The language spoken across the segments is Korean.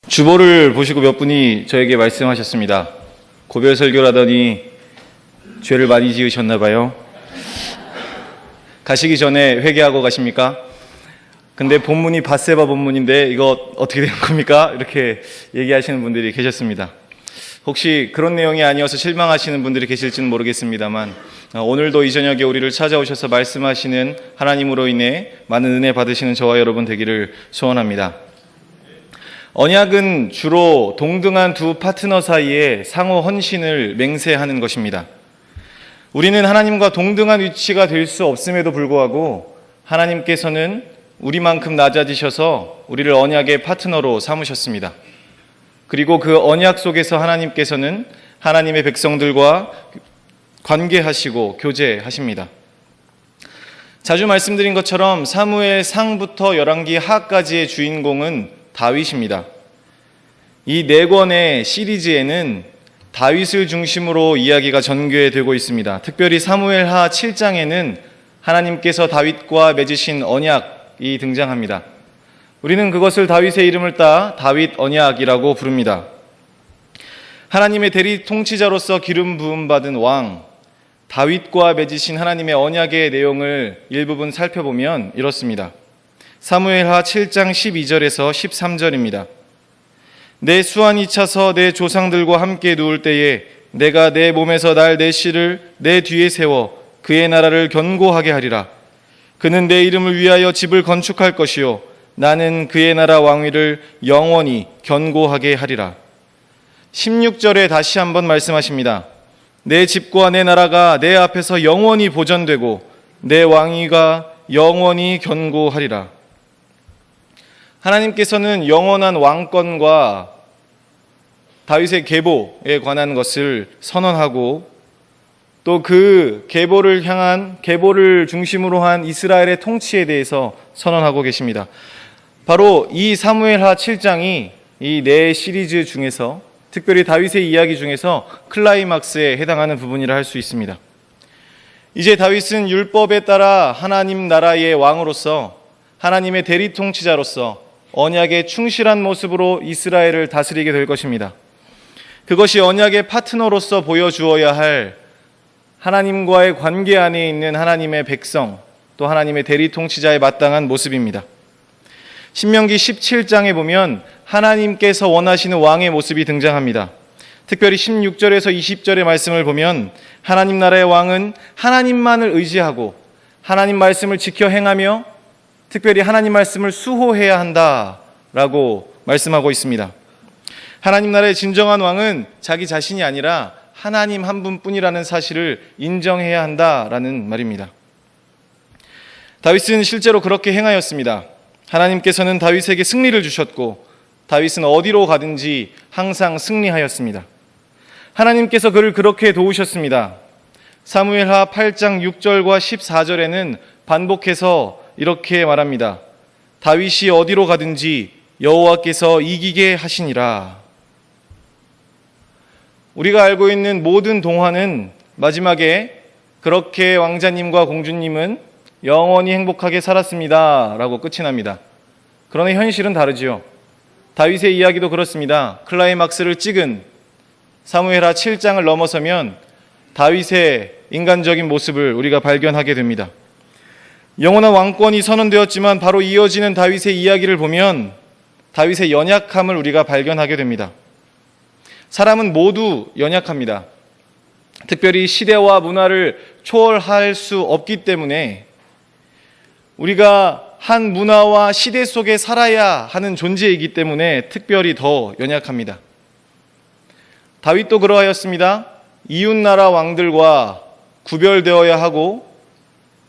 주보를 보시고 몇 분이 저에게 말씀하셨습니다. 고별 설교라더니 죄를 많이 지으셨나 봐요. 가시기 전에 회개하고 가십니까? 근데 본문이 밧세바 본문인데 이거 어떻게 된 겁니까? 이렇게 얘기하시는 분들이 계셨습니다. 혹시 그런 내용이 아니어서 실망하시는 분들이 계실지는 모르겠습니다만 오늘도 이 저녁에 우리를 찾아오셔서 말씀하시는 하나님으로 인해 많은 은혜 받으시는 저와 여러분 되기를 소원합니다. 언약은 주로 동등한 두 파트너 사이에 상호 헌신을 맹세하는 것입니다. 우리는 하나님과 동등한 위치가 될 수 없음에도 불구하고 하나님께서는 우리만큼 낮아지셔서 우리를 언약의 파트너로 삼으셨습니다. 그리고 그 언약 속에서 하나님께서는 하나님의 백성들과 관계하시고 교제하십니다. 자주 말씀드린 것처럼 사무엘 상부터 열왕기 하까지의 주인공은 다윗입니다. 이 네 권의 시리즈에는 다윗을 중심으로 이야기가 전개되고 있습니다. 특별히 사무엘 하 7장에는 하나님께서 다윗과 맺으신 언약이 등장합니다. 우리는 그것을 다윗의 이름을 따 다윗 언약이라고 부릅니다. 하나님의 대리 통치자로서 기름 부음 받은 왕 다윗과 맺으신 하나님의 언약의 내용을 일부분 살펴보면 이렇습니다. 사무엘하 7장 12절에서 13절입니다. 내 수완이 차서 내 조상들과 함께 누울 때에 내가 내 몸에서 날 내 씨를 내 뒤에 세워 그의 나라를 견고하게 하리라. 그는 내 이름을 위하여 집을 건축할 것이요 나는 그의 나라 왕위를 영원히 견고하게 하리라. 16절에 다시 한번 말씀하십니다. 내 집과 내 나라가 내 앞에서 영원히 보존되고 내 왕위가 영원히 견고하리라. 하나님께서는 영원한 왕권과 다윗의 계보에 관한 것을 선언하고 또 그 계보를 중심으로 한 이스라엘의 통치에 대해서 선언하고 계십니다. 바로 이 사무엘하 7장이 이 네 시리즈 중에서 특별히 다윗의 이야기 중에서 클라이막스에 해당하는 부분이라 할 수 있습니다. 이제 다윗은 율법에 따라 하나님 나라의 왕으로서 하나님의 대리 통치자로서 언약에 충실한 모습으로 이스라엘을 다스리게 될 것입니다. 그것이 언약의 파트너로서 보여주어야 할 하나님과의 관계 안에 있는 하나님의 백성, 또 하나님의 대리 통치자에 마땅한 모습입니다. 신명기 17장에 보면 하나님께서 원하시는 왕의 모습이 등장합니다. 특별히 16절에서 20절의 말씀을 보면 하나님 나라의 왕은 하나님만을 의지하고 하나님 말씀을 지켜 행하며 특별히 하나님 말씀을 수호해야 한다라고 말씀하고 있습니다. 하나님 나라의 진정한 왕은 자기 자신이 아니라 하나님 한 분뿐이라는 사실을 인정해야 한다라는 말입니다. 다윗은 실제로 그렇게 행하였습니다. 하나님께서는 다윗에게 승리를 주셨고 다윗은 어디로 가든지 항상 승리하였습니다. 하나님께서 그를 그렇게 도우셨습니다. 사무엘하 8장 6절과 14절에는 반복해서 이렇게 말합니다. 다윗이 어디로 가든지 여호와께서 이기게 하시니라. 우리가 알고 있는 모든 동화는 마지막에 그렇게 왕자님과 공주님은 영원히 행복하게 살았습니다 라고 끝이 납니다. 그러나 현실은 다르지요. 다윗의 이야기도 그렇습니다. 클라이막스를 찍은 사무엘하 7장을 넘어서면 다윗의 인간적인 모습을 우리가 발견하게 됩니다. 영원한 왕권이 선언되었지만 바로 이어지는 다윗의 이야기를 보면 다윗의 연약함을 우리가 발견하게 됩니다. 사람은 모두 연약합니다. 특별히 시대와 문화를 초월할 수 없기 때문에 우리가 한 문화와 시대 속에 살아야 하는 존재이기 때문에 특별히 더 연약합니다. 다윗도 그러하였습니다. 이웃나라 왕들과 구별되어야 하고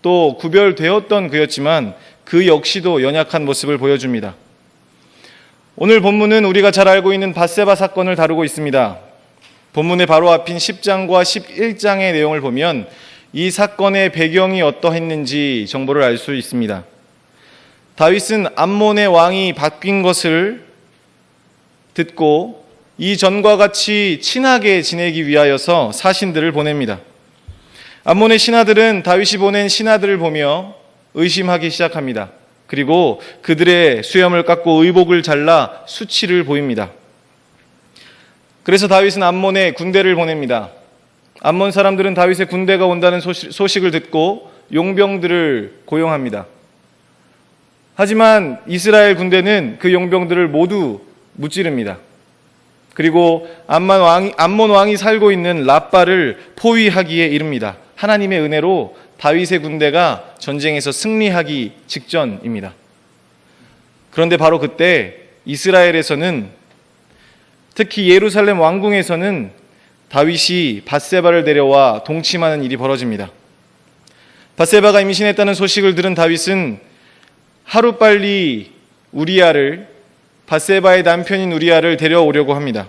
또 구별되었던 그였지만 그 역시도 연약한 모습을 보여줍니다. 오늘 본문은 우리가 잘 알고 있는 밧세바 사건을 다루고 있습니다. 본문의 바로 앞인 10장과 11장의 내용을 보면 이 사건의 배경이 어떠했는지 정보를 알 수 있습니다. 다윗은 암몬의 왕이 바뀐 것을 듣고 이전과 같이 친하게 지내기 위하여서 사신들을 보냅니다. 암몬의 신하들은 다윗이 보낸 신하들을 보며 의심하기 시작합니다. 그리고 그들의 수염을 깎고 의복을 잘라 수치를 보입니다. 그래서 다윗은 암몬에 군대를 보냅니다. 암몬 사람들은 다윗의 군대가 온다는 소식을 듣고 용병들을 고용합니다. 하지만 이스라엘 군대는 그 용병들을 모두 무찌릅니다. 그리고 암몬 왕이 살고 있는 랍바를 포위하기에 이릅니다. 하나님의 은혜로 다윗의 군대가 전쟁에서 승리하기 직전입니다. 그런데 바로 그때 이스라엘에서는, 특히 예루살렘 왕궁에서는 다윗이 밧세바를 데려와 동침하는 일이 벌어집니다. 밧세바가 임신했다는 소식을 들은 다윗은 하루빨리 밧세바의 남편인 우리아를 데려오려고 합니다.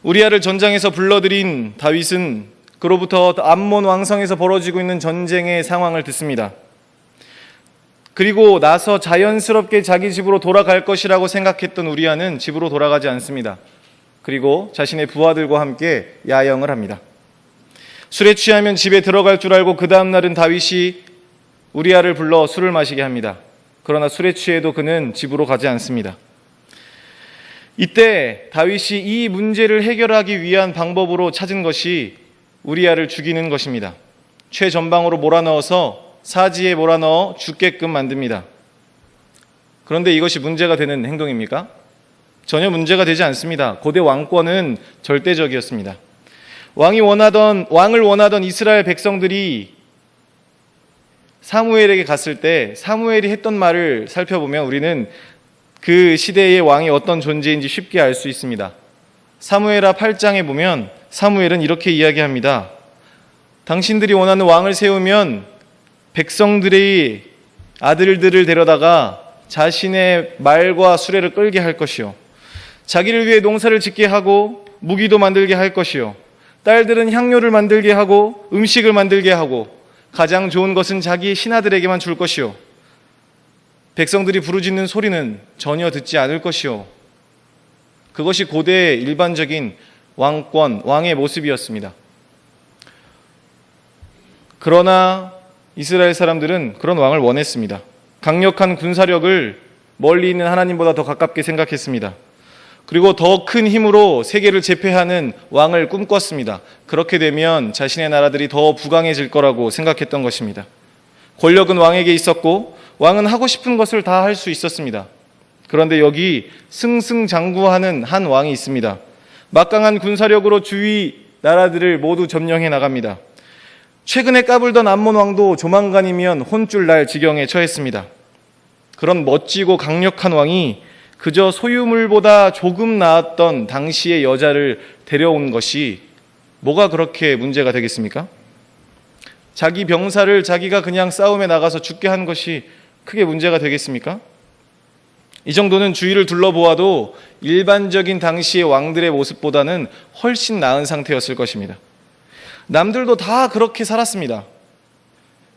우리아를 전장에서 불러들인 다윗은 그로부터 암몬 왕성에서 벌어지고 있는 전쟁의 상황을 듣습니다. 그리고 나서 자연스럽게 자기 집으로 돌아갈 것이라고 생각했던 우리아는 집으로 돌아가지 않습니다. 그리고 자신의 부하들과 함께 야영을 합니다. 술에 취하면 집에 들어갈 줄 알고 그 다음 날은 다윗이 우리아를 불러 술을 마시게 합니다. 그러나 술에 취해도 그는 집으로 가지 않습니다. 이때 다윗이 이 문제를 해결하기 위한 방법으로 찾은 것이 우리아를 죽이는 것입니다. 최전방으로 몰아넣어서 사지에 몰아넣어 죽게끔 만듭니다. 그런데 이것이 문제가 되는 행동입니까? 전혀 문제가 되지 않습니다. 고대 왕권은 절대적이었습니다. 왕을 원하던 이스라엘 백성들이 사무엘에게 갔을 때 사무엘이 했던 말을 살펴보면 우리는 그 시대의 왕이 어떤 존재인지 쉽게 알 수 있습니다. 사무엘하 8장에 보면 사무엘은 이렇게 이야기합니다. 당신들이 원하는 왕을 세우면 백성들의 아들들을 데려다가 자신의 말과 수레를 끌게 할 것이요, 자기를 위해 농사를 짓게 하고 무기도 만들게 할 것이요, 딸들은 향료를 만들게 하고 음식을 만들게 하고 가장 좋은 것은 자기 신하들에게만 줄 것이요, 백성들이 부르짖는 소리는 전혀 듣지 않을 것이요. 그것이 고대의 일반적인 왕의 모습이었습니다. 그러나 이스라엘 사람들은 그런 왕을 원했습니다. 강력한 군사력을 멀리 있는 하나님보다 더 가깝게 생각했습니다. 그리고 더 큰 힘으로 세계를 제패하는 왕을 꿈꿨습니다. 그렇게 되면 자신의 나라들이 더 부강해질 거라고 생각했던 것입니다. 권력은 왕에게 있었고 왕은 하고 싶은 것을 다 할 수 있었습니다. 그런데 여기 승승장구하는 한 왕이 있습니다. 막강한 군사력으로 주위 나라들을 모두 점령해 나갑니다. 최근에 까불던 암몬 왕도 조만간이면 혼쭐 날 지경에 처했습니다. 그런 멋지고 강력한 왕이 그저 소유물보다 조금 나았던 당시의 여자를 데려온 것이 뭐가 그렇게 문제가 되겠습니까? 자기 병사를 자기가 그냥 싸움에 나가서 죽게 한 것이 크게 문제가 되겠습니까? 이 정도는 주위를 둘러보아도 일반적인 당시의 왕들의 모습보다는 훨씬 나은 상태였을 것입니다. 남들도 다 그렇게 살았습니다.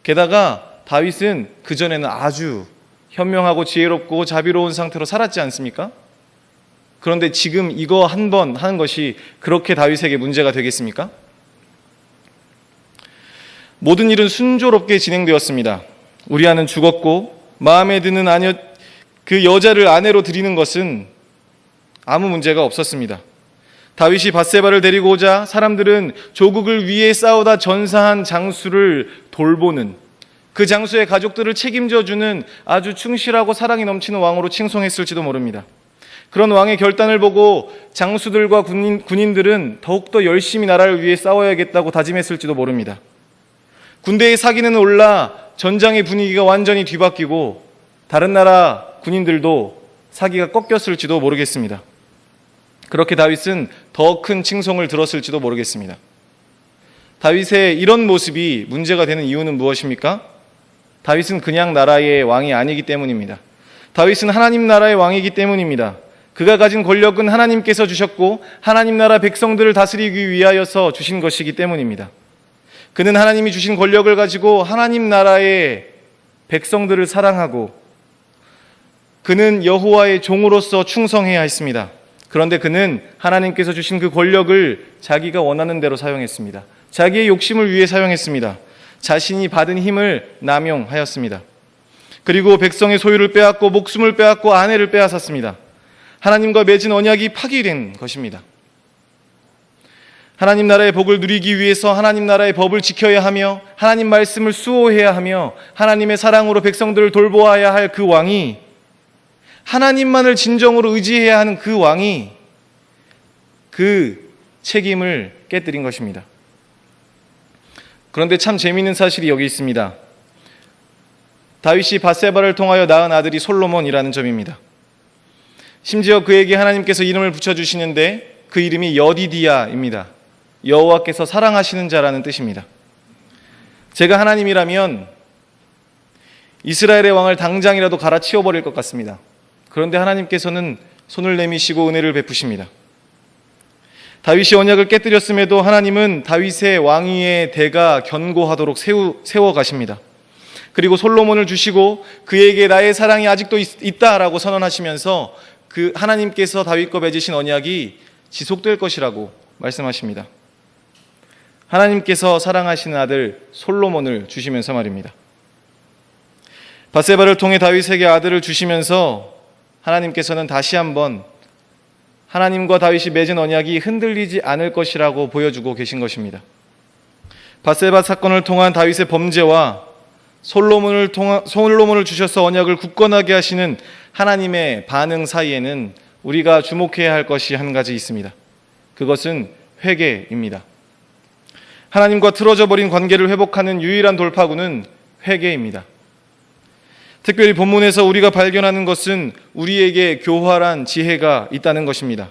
게다가 다윗은 그전에는 아주 현명하고 지혜롭고 자비로운 상태로 살았지 않습니까? 그런데 지금 이거 한 번 하는 것이 그렇게 다윗에게 문제가 되겠습니까? 모든 일은 순조롭게 진행되었습니다. 우리아는 죽었고 마음에 드는 그 여자를 아내로 드리는 것은 아무 문제가 없었습니다. 다윗이 밧세바를 데리고 오자 사람들은 조국을 위해 싸우다 전사한 장수를 돌보는, 그 장수의 가족들을 책임져주는 아주 충실하고 사랑이 넘치는 왕으로 칭송했을지도 모릅니다. 그런 왕의 결단을 보고 장수들과 군인들은 더욱더 열심히 나라를 위해 싸워야겠다고 다짐했을지도 모릅니다. 군대의 사기는 올라 전장의 분위기가 완전히 뒤바뀌고 다른 나라 군인들도 사기가 꺾였을지도 모르겠습니다. 그렇게 다윗은 더 큰 칭송을 들었을지도 모르겠습니다. 다윗의 이런 모습이 문제가 되는 이유는 무엇입니까? 다윗은 그냥 나라의 왕이 아니기 때문입니다. 다윗은 하나님 나라의 왕이기 때문입니다. 그가 가진 권력은 하나님께서 주셨고 하나님 나라 백성들을 다스리기 위하여서 주신 것이기 때문입니다. 그는 하나님이 주신 권력을 가지고 하나님 나라의 백성들을 사랑하고 그는 여호와의 종으로서 충성해야 했습니다. 그런데 그는 하나님께서 주신 그 권력을 자기가 원하는 대로 사용했습니다. 자기의 욕심을 위해 사용했습니다. 자신이 받은 힘을 남용하였습니다. 그리고 백성의 소유를 빼앗고 목숨을 빼앗고 아내를 빼앗았습니다. 하나님과 맺은 언약이 파기된 것입니다. 하나님 나라의 복을 누리기 위해서 하나님 나라의 법을 지켜야 하며 하나님 말씀을 수호해야 하며 하나님의 사랑으로 백성들을 돌보아야 할 그 왕이, 하나님만을 진정으로 의지해야 하는 그 왕이 그 책임을 깨뜨린 것입니다. 그런데 참 재미있는 사실이 여기 있습니다. 다윗이 밧세바를 통하여 낳은 아들이 솔로몬이라는 점입니다. 심지어 그에게 하나님께서 이름을 붙여주시는데 그 이름이 여디디야입니다. 여호와께서 사랑하시는 자라는 뜻입니다. 제가 하나님이라면 이스라엘의 왕을 당장이라도 갈아치워버릴 것 같습니다. 그런데 하나님께서는 손을 내미시고 은혜를 베푸십니다. 다윗이 언약을 깨뜨렸음에도 하나님은 다윗의 왕위의 대가 견고하도록 세워가십니다. 그리고 솔로몬을 주시고 그에게 나의 사랑이 아직도 있다라고 선언하시면서 그 하나님께서 다윗과 맺으신 언약이 지속될 것이라고 말씀하십니다. 하나님께서 사랑하시는 아들 솔로몬을 주시면서 말입니다. 밧세바를 통해 다윗에게 아들을 주시면서 하나님께서는 다시 한번 하나님과 다윗이 맺은 언약이 흔들리지 않을 것이라고 보여주고 계신 것입니다. 밧세바 사건을 통한 다윗의 범죄와 솔로몬을 주셔서 언약을 굳건하게 하시는 하나님의 반응 사이에는 우리가 주목해야 할 것이 한 가지 있습니다. 그것은 회개입니다. 하나님과 틀어져 버린 관계를 회복하는 유일한 돌파구는 회개입니다. 특별히 본문에서 우리가 발견하는 것은 우리에게 교활한 지혜가 있다는 것입니다.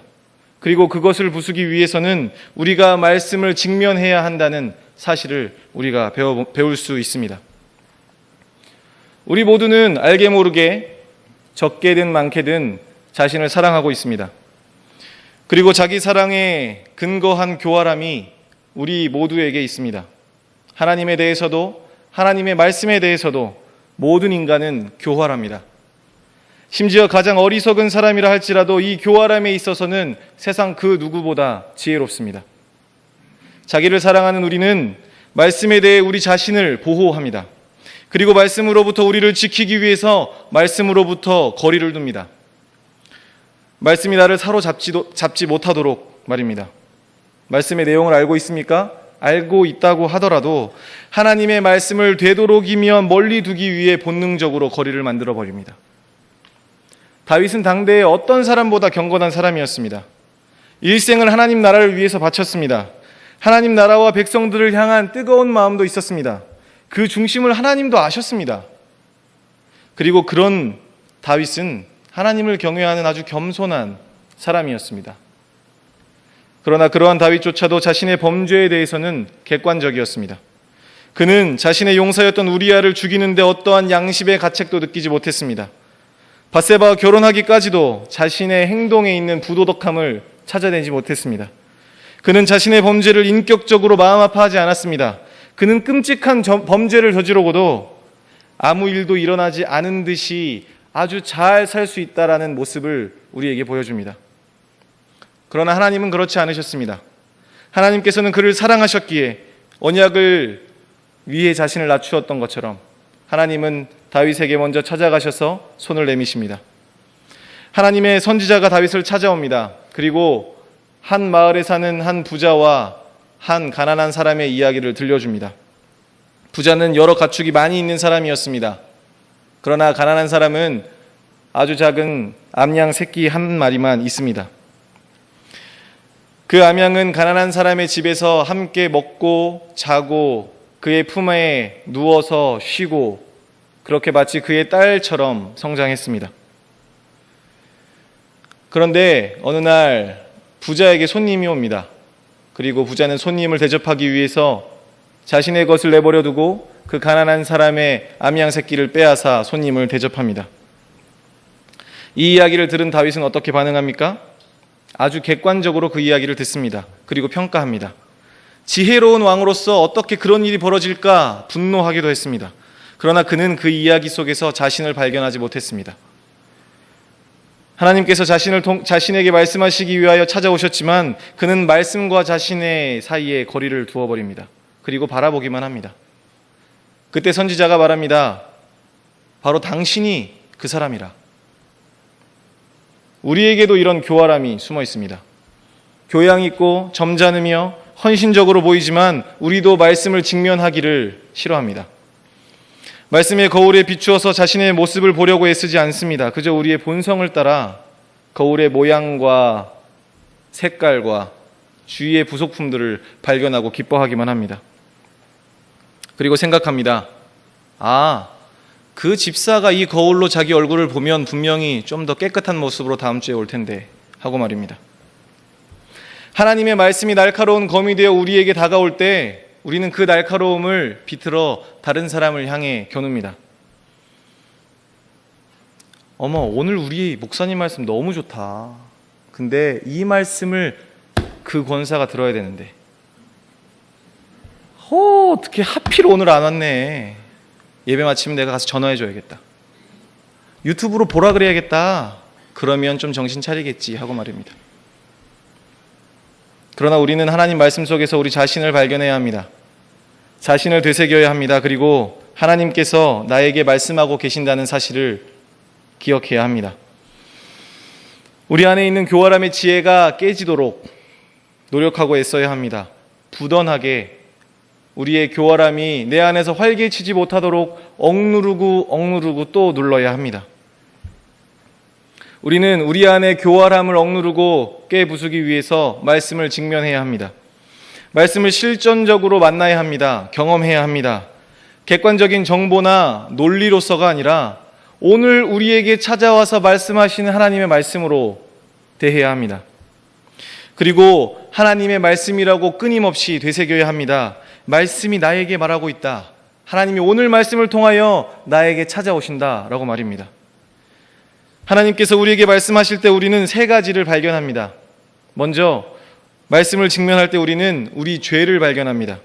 그리고 그것을 부수기 위해서는 우리가 말씀을 직면해야 한다는 사실을 우리가 배울 수 있습니다. 우리 모두는 알게 모르게 적게든 많게든 자신을 사랑하고 있습니다. 그리고 자기 사랑에 근거한 교활함이 우리 모두에게 있습니다. 하나님에 대해서도 하나님의 말씀에 대해서도 모든 인간은 교활합니다. 심지어 가장 어리석은 사람이라 할지라도 이 교활함에 있어서는 세상 그 누구보다 지혜롭습니다. 자기를 사랑하는 우리는 말씀에 대해 우리 자신을 보호합니다. 그리고 말씀으로부터 우리를 지키기 위해서 말씀으로부터 거리를 둡니다. 말씀이 나를 사로잡지 못하도록 말입니다. 말씀의 내용을 알고 있습니까? 알고 있다고 하더라도 하나님의 말씀을 되도록이면 멀리 두기 위해 본능적으로 거리를 만들어 버립니다. 다윗은 당대의 어떤 사람보다 경건한 사람이었습니다. 일생을 하나님 나라를 위해서 바쳤습니다. 하나님 나라와 백성들을 향한 뜨거운 마음도 있었습니다. 그 중심을 하나님도 아셨습니다. 그리고 그런 다윗은 하나님을 경외하는 아주 겸손한 사람이었습니다. 그러나 그러한 다윗조차도 자신의 범죄에 대해서는 객관적이었습니다. 그는 자신의 용사였던 우리아를 죽이는데 어떠한 양심의 가책도 느끼지 못했습니다. 밧세바와 결혼하기까지도 자신의 행동에 있는 부도덕함을 찾아내지 못했습니다. 그는 자신의 범죄를 인격적으로 마음 아파하지 않았습니다. 그는 끔찍한 범죄를 저지르고도 아무 일도 일어나지 않은 듯이 아주 잘 살 수 있다라는 모습을 우리에게 보여줍니다. 그러나 하나님은 그렇지 않으셨습니다. 하나님께서는 그를 사랑하셨기에 언약을 위해 자신을 낮추었던 것처럼 하나님은 다윗에게 먼저 찾아가셔서 손을 내미십니다. 하나님의 선지자가 다윗을 찾아옵니다. 그리고 한 마을에 사는 한 부자와 한 가난한 사람의 이야기를 들려줍니다. 부자는 여러 가축이 많이 있는 사람이었습니다. 그러나 가난한 사람은 아주 작은 암양 새끼 한 마리만 있습니다. 그 암양은 가난한 사람의 집에서 함께 먹고 자고 그의 품에 누워서 쉬고 그렇게 마치 그의 딸처럼 성장했습니다. 그런데 어느 날 부자에게 손님이 옵니다. 그리고 부자는 손님을 대접하기 위해서 자신의 것을 내버려 두고 그 가난한 사람의 암양 새끼를 빼앗아 손님을 대접합니다. 이 이야기를 들은 다윗은 어떻게 반응합니까? 아주 객관적으로 그 이야기를 듣습니다. 그리고 평가합니다. 지혜로운 왕으로서 어떻게 그런 일이 벌어질까 분노하기도 했습니다. 그러나 그는 그 이야기 속에서 자신을 발견하지 못했습니다. 하나님께서 자신에게 말씀하시기 위하여 찾아오셨지만 그는 말씀과 자신의 사이에 거리를 두어버립니다. 그리고 바라보기만 합니다. 그때 선지자가 말합니다. 바로 당신이 그 사람이라. 우리에게도 이런 교활함이 숨어 있습니다. 교양 있고 점잖으며 헌신적으로 보이지만 우리도 말씀을 직면하기를 싫어합니다. 말씀의 거울에 비추어서 자신의 모습을 보려고 애쓰지 않습니다. 그저 우리의 본성을 따라 거울의 모양과 색깔과 주위의 부속품들을 발견하고 기뻐하기만 합니다. 그리고 생각합니다. 그 집사가 이 거울로 자기 얼굴을 보면 분명히 좀 더 깨끗한 모습으로 다음 주에 올 텐데 하고 말입니다. 하나님의 말씀이 날카로운 검이 되어 우리에게 다가올 때 우리는 그 날카로움을 비틀어 다른 사람을 향해 겨눕니다. 오늘 우리 목사님 말씀 너무 좋다. 근데 이 말씀을 그 권사가 들어야 되는데 어떻게 하필 오늘 안 왔네. 예배 마치면 내가 가서 전화해줘야겠다. 유튜브로 보라 그래야겠다. 그러면 좀 정신 차리겠지 하고 말입니다. 그러나 우리는 하나님 말씀 속에서 우리 자신을 발견해야 합니다. 자신을 되새겨야 합니다. 그리고 하나님께서 나에게 말씀하고 계신다는 사실을 기억해야 합니다. 우리 안에 있는 교활함의 지혜가 깨지도록 노력하고 애써야 합니다. 부던하게 우리의 교활함이 내 안에서 활개치지 못하도록 억누르고 또 눌러야 합니다. 우리는 우리 안에 교활함을 억누르고 깨부수기 위해서 말씀을 직면해야 합니다. 말씀을 실전적으로 만나야 합니다. 경험해야 합니다. 객관적인 정보나 논리로서가 아니라 오늘 우리에게 찾아와서 말씀하시는 하나님의 말씀으로 대해야 합니다. 그리고 하나님의 말씀이라고 끊임없이 되새겨야 합니다. 말씀이 나에게 말하고 있다. 하나님이 오늘 말씀을 통하여 나에게 찾아오신다라고 말입니다. 하나님께서 우리에게 말씀하실 때 우리는 세 가지를 발견합니다. 먼저 말씀을 직면할 때 우리는 우리 죄를 발견합니다.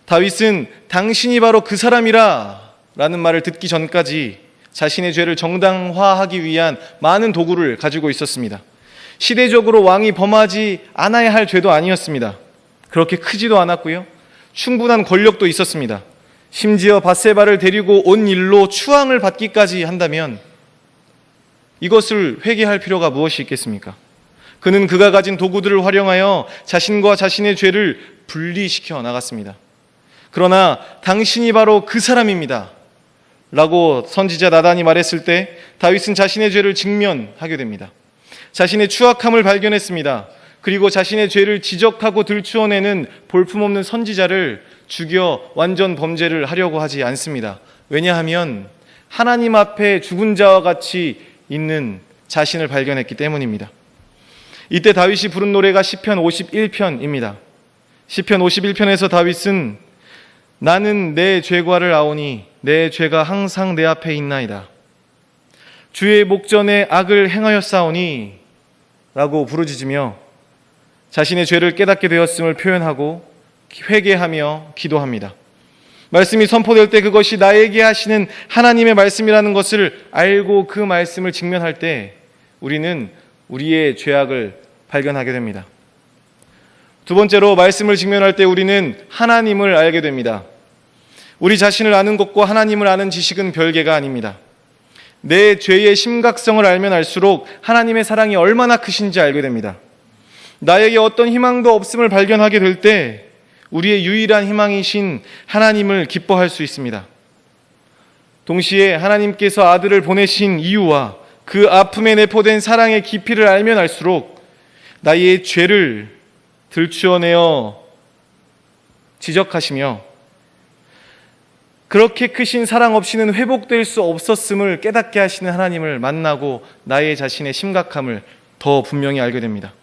다윗은 당신이 바로 그 사람이라 라는 말을 듣기 전까지 자신의 죄를 정당화하기 위한 많은 도구를 가지고 있었습니다. 시대적으로 왕이 범하지 않아야 할 죄도 아니었습니다. 그렇게 크지도 않았고요. 충분한 권력도 있었습니다. 심지어 밧세바를 데리고 온 일로 추앙을 받기까지 한다면 이것을 회개할 필요가 무엇이 있겠습니까? 그는 그가 가진 도구들을 활용하여 자신과 자신의 죄를 분리시켜 나갔습니다. 그러나 당신이 바로 그 사람입니다 라고 선지자 나단이 말했을 때 다윗은 자신의 죄를 직면하게 됩니다. 자신의 추악함을 발견했습니다. 그리고 자신의 죄를 지적하고 들추어내는 볼품없는 선지자를 죽여 완전 범죄를 하려고 하지 않습니다. 왜냐하면 하나님 앞에 죽은 자와 같이 있는 자신을 발견했기 때문입니다. 이때 다윗이 부른 노래가 시편 51편입니다. 시편 51편에서 다윗은 나는 내 죄과를 아오니 내 죄가 항상 내 앞에 있나이다. 주의 목전에 악을 행하였사오니 라고 부르짖으며 자신의 죄를 깨닫게 되었음을 표현하고 회개하며 기도합니다. 말씀이 선포될 때 그것이 나에게 하시는 하나님의 말씀이라는 것을 알고 그 말씀을 직면할 때 우리는 우리의 죄악을 발견하게 됩니다. 두 번째로 말씀을 직면할 때 우리는 하나님을 알게 됩니다. 우리 자신을 아는 것과 하나님을 아는 지식은 별개가 아닙니다. 내 죄의 심각성을 알면 알수록 하나님의 사랑이 얼마나 크신지 알게 됩니다. 나에게 어떤 희망도 없음을 발견하게 될 때 우리의 유일한 희망이신 하나님을 기뻐할 수 있습니다. 동시에 하나님께서 아들을 보내신 이유와 그 아픔에 내포된 사랑의 깊이를 알면 알수록 나의 죄를 들추어내어 지적하시며 그렇게 크신 사랑 없이는 회복될 수 없었음을 깨닫게 하시는 하나님을 만나고 나의 자신의 심각함을 더 분명히 알게 됩니다.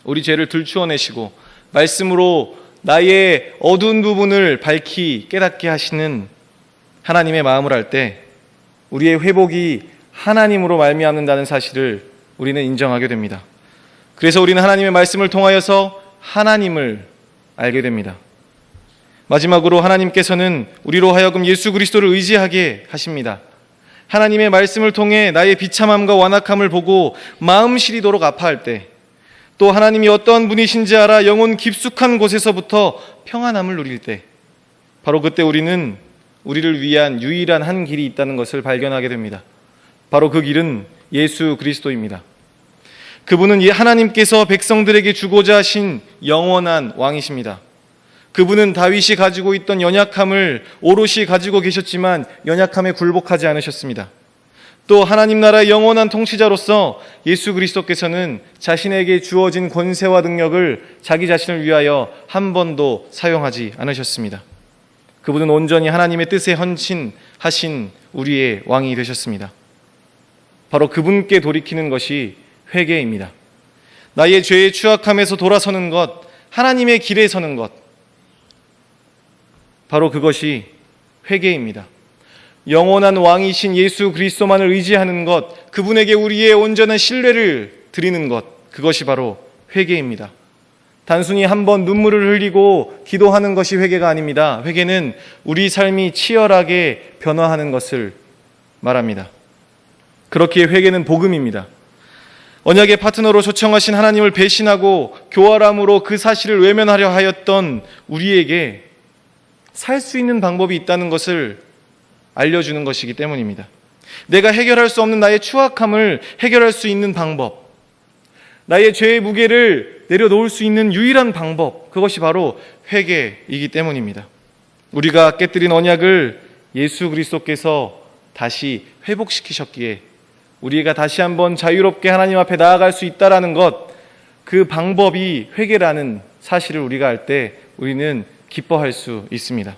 우리 죄를 들추어내시고 말씀으로 나의 어두운 부분을 밝히 깨닫게 하시는 하나님의 마음을 알 때 우리의 회복이 하나님으로 말미암는다는 사실을 우리는 인정하게 됩니다. 그래서 우리는 하나님의 말씀을 통하여서 하나님을 알게 됩니다. 마지막으로 하나님께서는 우리로 하여금 예수 그리스도를 의지하게 하십니다. 하나님의 말씀을 통해 나의 비참함과 완악함을 보고 마음 시리도록 아파할 때 또 하나님이 어떠한 분이신지 알아 영혼 깊숙한 곳에서부터 평안함을 누릴 때 바로 그때 우리는 우리를 위한 유일한 한 길이 있다는 것을 발견하게 됩니다. 바로 그 길은 예수 그리스도입니다. 그분은 하나님께서 백성들에게 주고자 하신 영원한 왕이십니다. 그분은 다윗이 가지고 있던 연약함을 오롯이 가지고 계셨지만 연약함에 굴복하지 않으셨습니다. 또 하나님 나라의 영원한 통치자로서 예수 그리스도께서는 자신에게 주어진 권세와 능력을 자기 자신을 위하여 한 번도 사용하지 않으셨습니다. 그분은 온전히 하나님의 뜻에 헌신하신 우리의 왕이 되셨습니다. 바로 그분께 돌이키는 것이 회개입니다. 나의 죄의 추악함에서 돌아서는 것, 하나님의 길에 서는 것, 바로 그것이 회개입니다. 영원한 왕이신 예수 그리스도만을 의지하는 것, 그분에게 우리의 온전한 신뢰를 드리는 것, 그것이 바로 회개입니다. 단순히 한번 눈물을 흘리고 기도하는 것이 회개가 아닙니다. 회개는 우리 삶이 치열하게 변화하는 것을 말합니다. 그렇기에 회개는 복음입니다. 언약의 파트너로 초청하신 하나님을 배신하고 교활함으로 그 사실을 외면하려 하였던 우리에게 살 수 있는 방법이 있다는 것을 알려주는 것이기 때문입니다. 내가 해결할 수 없는 나의 추악함을 해결할 수 있는 방법, 나의 죄의 무게를 내려놓을 수 있는 유일한 방법, 그것이 바로 회개이기 때문입니다. 우리가 깨뜨린 언약을 예수 그리스도께서 다시 회복시키셨기에 우리가 다시 한번 자유롭게 하나님 앞에 나아갈 수 있다는 것, 그 방법이 회개라는 사실을 우리가 알 때 우리는 기뻐할 수 있습니다.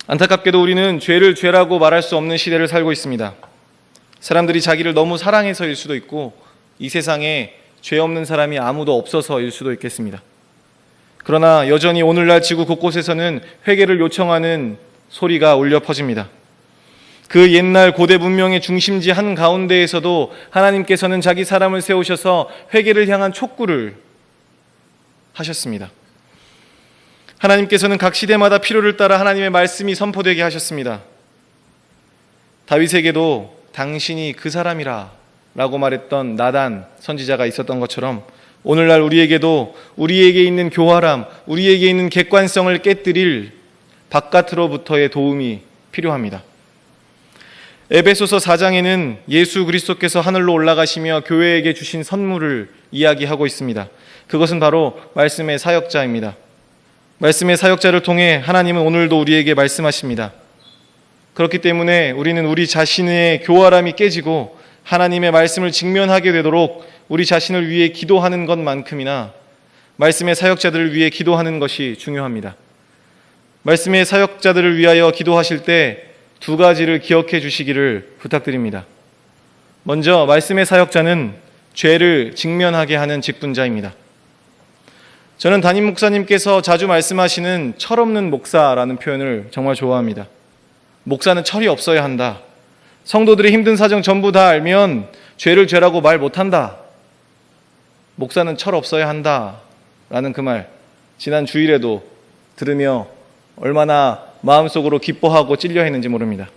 안타깝게도 우리는 죄를 죄라고 말할 수 없는 시대를 살고 있습니다. 사람들이 자기를 너무 사랑해서일 수도 있고 이 세상에 죄 없는 사람이 아무도 없어서일 수도 있겠습니다. 그러나 여전히 오늘날 지구 곳곳에서는 회개를 요청하는 소리가 울려 퍼집니다. 그 옛날 고대 문명의 중심지 한가운데에서도 하나님께서는 자기 사람을 세우셔서 회개를 향한 촉구를 하셨습니다. 하나님께서는 각 시대마다 필요를 따라 하나님의 말씀이 선포되게 하셨습니다. 다윗에게도 당신이 그 사람이라 라고 말했던 나단 선지자가 있었던 것처럼 오늘날 우리에게도 우리에게 있는 교활함, 우리에게 있는 객관성을 깨뜨릴 바깥으로부터의 도움이 필요합니다. 에베소서 4장에는 예수 그리스도께서 하늘로 올라가시며 교회에게 주신 선물을 이야기하고 있습니다. 그것은 바로 말씀의 사역자입니다. 말씀의 사역자를 통해 하나님은 오늘도 우리에게 말씀하십니다. 그렇기 때문에 우리는 우리 자신의 교활함이 깨지고 하나님의 말씀을 직면하게 되도록 우리 자신을 위해 기도하는 것만큼이나 말씀의 사역자들을 위해 기도하는 것이 중요합니다. 말씀의 사역자들을 위하여 기도하실 때 두 가지를 기억해 주시기를 부탁드립니다. 먼저 말씀의 사역자는 죄를 직면하게 하는 직분자입니다. 저는 담임 목사님께서 자주 말씀하시는 철없는 목사라는 표현을 정말 좋아합니다. 목사는 철이 없어야 한다. 성도들의 힘든 사정 전부 다 알면 죄를 죄라고 말 못한다. 목사는 철 없어야 한다. 라는 그 말, 지난 주일에도 들으며 얼마나 마음속으로 기뻐하고 찔려했는지 모릅니다.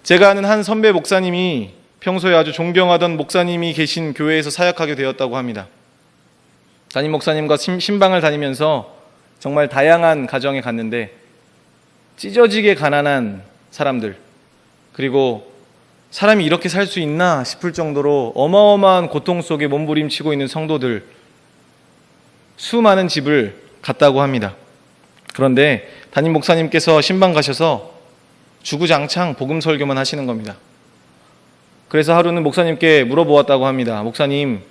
제가 아는 한 선배 목사님이 평소에 아주 존경하던 목사님이 계신 교회에서 사역하게 되었다고 합니다. 담임 목사님과 신방을 다니면서 정말 다양한 가정에 갔는데 찢어지게 가난한 사람들, 그리고 사람이 이렇게 살 수 있나 싶을 정도로 어마어마한 고통 속에 몸부림치고 있는 성도들, 수많은 집을 갔다고 합니다. 그런데 담임 목사님께서 신방 가셔서 주구장창 복음 설교만 하시는 겁니다. 그래서 하루는 목사님께 물어보았다고 합니다. 목사님,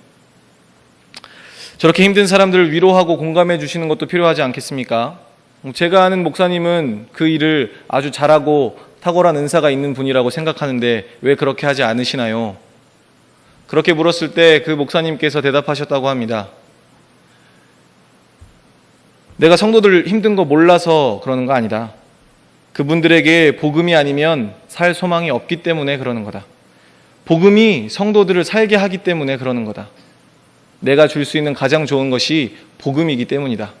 저렇게 힘든 사람들을 위로하고 공감해 주시는 것도 필요하지 않겠습니까? 제가 아는 목사님은 그 일을 아주 잘하고 탁월한 은사가 있는 분이라고 생각하는데 왜 그렇게 하지 않으시나요? 그렇게 물었을 때 그 목사님께서 대답하셨다고 합니다. 내가 성도들 힘든 거 몰라서 그러는 거 아니다. 그분들에게 복음이 아니면 살 소망이 없기 때문에 그러는 거다. 복음이 성도들을 살게 하기 때문에 그러는 거다. 내가 줄 수 있는 가장 좋은 것이 복음이기 때문이다.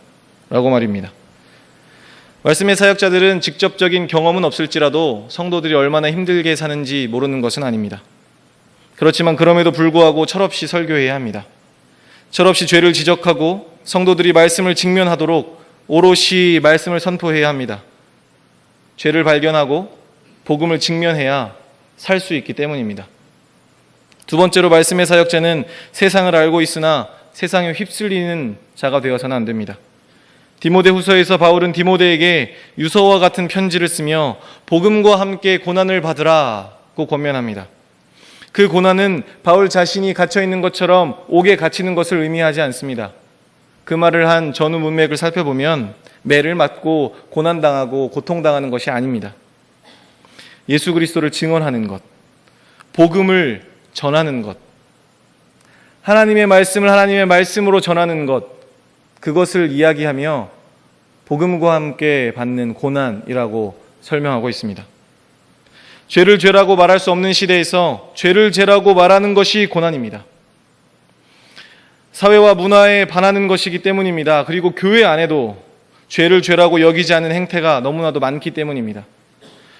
라고 말입니다. 말씀의 사역자들은 직접적인 경험은 없을지라도 성도들이 얼마나 힘들게 사는지 모르는 것은 아닙니다. 그렇지만 그럼에도 불구하고 철없이 설교해야 합니다. 철없이 죄를 지적하고 성도들이 말씀을 직면하도록 오롯이 말씀을 선포해야 합니다. 죄를 발견하고 복음을 직면해야 살 수 있기 때문입니다. 두 번째로 말씀의 사역자는 세상을 알고 있으나 세상에 휩쓸리는 자가 되어서는 안 됩니다. 디모데후서에서 바울은 디모데에게 유서와 같은 편지를 쓰며 복음과 함께 고난을 받으라고 권면합니다. 그 고난은 바울 자신이 갇혀 있는 것처럼 옥에 갇히는 것을 의미하지 않습니다. 그 말을 한 전후 문맥을 살펴보면 매를 맞고 고난당하고 고통당하는 것이 아닙니다. 예수 그리스도를 증언하는 것, 복음을 전하는 것, 하나님의 말씀을 하나님의 말씀으로 전하는 것, 그것을 이야기하며 복음과 함께 받는 고난이라고 설명하고 있습니다. 죄를 죄라고 말할 수 없는 시대에서 죄를 죄라고 말하는 것이 고난입니다. 사회와 문화에 반하는 것이기 때문입니다. 그리고 교회 안에도 죄를 죄라고 여기지 않는 행태가 너무나도 많기 때문입니다.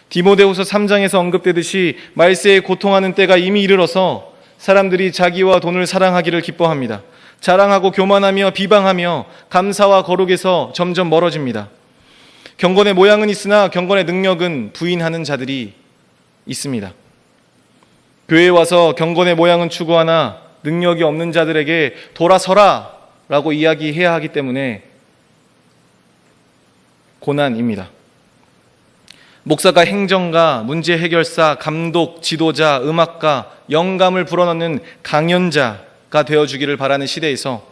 디모데후서 3장에서 언급되듯이 말세에 고통하는 때가 이미 이르러서 사람들이 자기와 돈을 사랑하기를 기뻐합니다. 자랑하고 교만하며 비방하며 감사와 거룩에서 점점 멀어집니다. 경건의 모양은 있으나 경건의 능력은 부인하는 자들이 있습니다. 교회에 와서 경건의 모양은 추구하나 능력이 없는 자들에게 돌아서라 라고 이야기해야 하기 때문에 고난입니다. 목사가 행정가, 문제 해결사, 감독, 지도자, 음악가, 영감을 불어넣는 강연자가 되어주기를 바라는 시대에서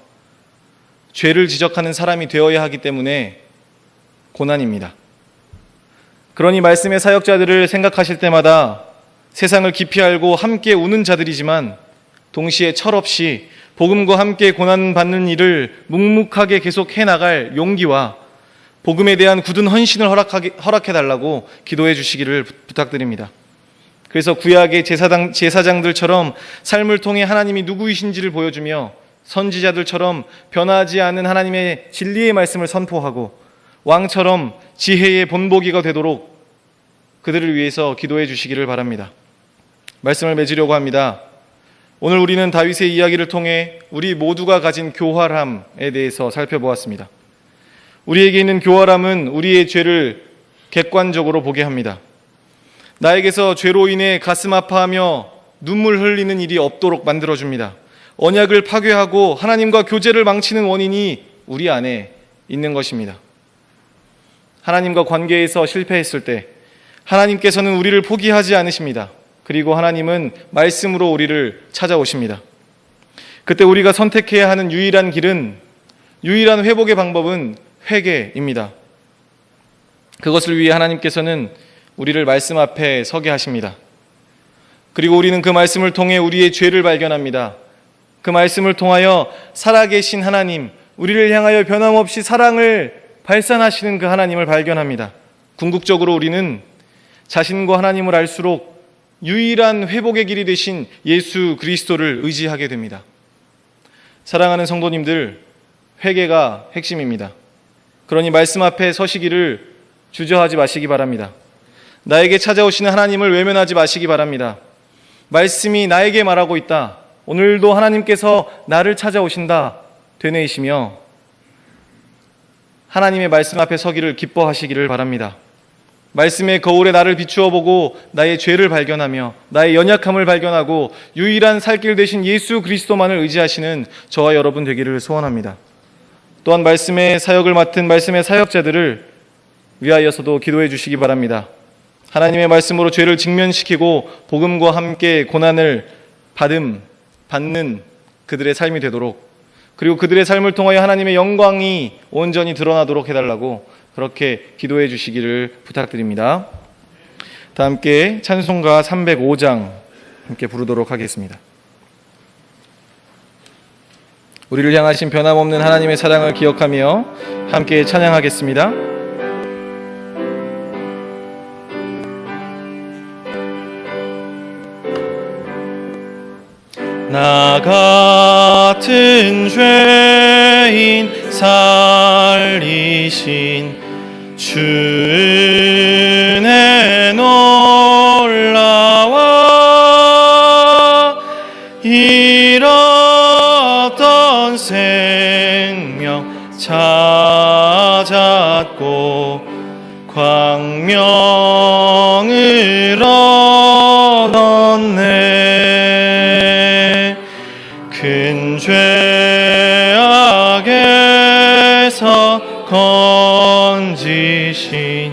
죄를 지적하는 사람이 되어야 하기 때문에 고난입니다. 그러니 말씀의 사역자들을 생각하실 때마다 세상을 깊이 알고 함께 우는 자들이지만 동시에 철없이 복음과 함께 고난받는 일을 묵묵하게 계속 해나갈 용기와 복음에 대한 굳은 헌신을 허락해달라고 기도해 주시기를 부탁드립니다. 그래서 구약의 제사장들처럼 삶을 통해 하나님이 누구이신지를 보여주며 선지자들처럼 변하지 않는 하나님의 진리의 말씀을 선포하고 왕처럼 지혜의 본보기가 되도록 그들을 위해서 기도해 주시기를 바랍니다. 말씀을 맺으려고 합니다. 오늘 우리는 다윗의 이야기를 통해 우리 모두가 가진 교활함에 대해서 살펴보았습니다. 우리에게 있는 교활함은 우리의 죄를 객관적으로 보게 합니다. 나에게서 죄로 인해 가슴 아파하며 눈물 흘리는 일이 없도록 만들어줍니다. 언약을 파괴하고 하나님과 교제를 망치는 원인이 우리 안에 있는 것입니다. 하나님과 관계에서 실패했을 때 하나님께서는 우리를 포기하지 않으십니다. 그리고 하나님은 말씀으로 우리를 찾아오십니다. 그때 우리가 선택해야 하는 유일한 회복의 방법은 회개입니다. 그것을 위해 하나님께서는 우리를 말씀 앞에 서게 하십니다. 그리고 우리는 그 말씀을 통해 우리의 죄를 발견합니다. 그 말씀을 통하여 살아계신 하나님, 우리를 향하여 변함없이 사랑을 발산하시는 그 하나님을 발견합니다. 궁극적으로 우리는 자신과 하나님을 알수록 유일한 회복의 길이 되신 예수 그리스도를 의지하게 됩니다. 사랑하는 성도님들, 회개가 핵심입니다. 그러니 말씀 앞에 서시기를 주저하지 마시기 바랍니다. 나에게 찾아오시는 하나님을 외면하지 마시기 바랍니다. 말씀이 나에게 말하고 있다. 오늘도 하나님께서 나를 찾아오신다. 되뇌이시며 하나님의 말씀 앞에 서기를 기뻐하시기를 바랍니다. 말씀의 거울에 나를 비추어 보고 나의 죄를 발견하며 나의 연약함을 발견하고 유일한 살 길 되신 예수 그리스도만을 의지하시는 저와 여러분 되기를 소원합니다. 또한 말씀의 사역을 맡은 말씀의 사역자들을 위하여서도 기도해 주시기 바랍니다. 하나님의 말씀으로 죄를 직면시키고 복음과 함께 고난을 받는 그들의 삶이 되도록, 그리고 그들의 삶을 통하여 하나님의 영광이 온전히 드러나도록 해달라고 그렇게 기도해 주시기를 부탁드립니다. 다 함께 찬송가 305장 함께 부르도록 하겠습니다. 우리를 향하신 변함없는 하나님의 사랑을 기억하며 함께 찬양하겠습니다. 나 같은 죄인 살리신 주 은혜 놀라워 잃었던 생명 찾았고 광명을 얻었네. 큰 죄악에서 건지신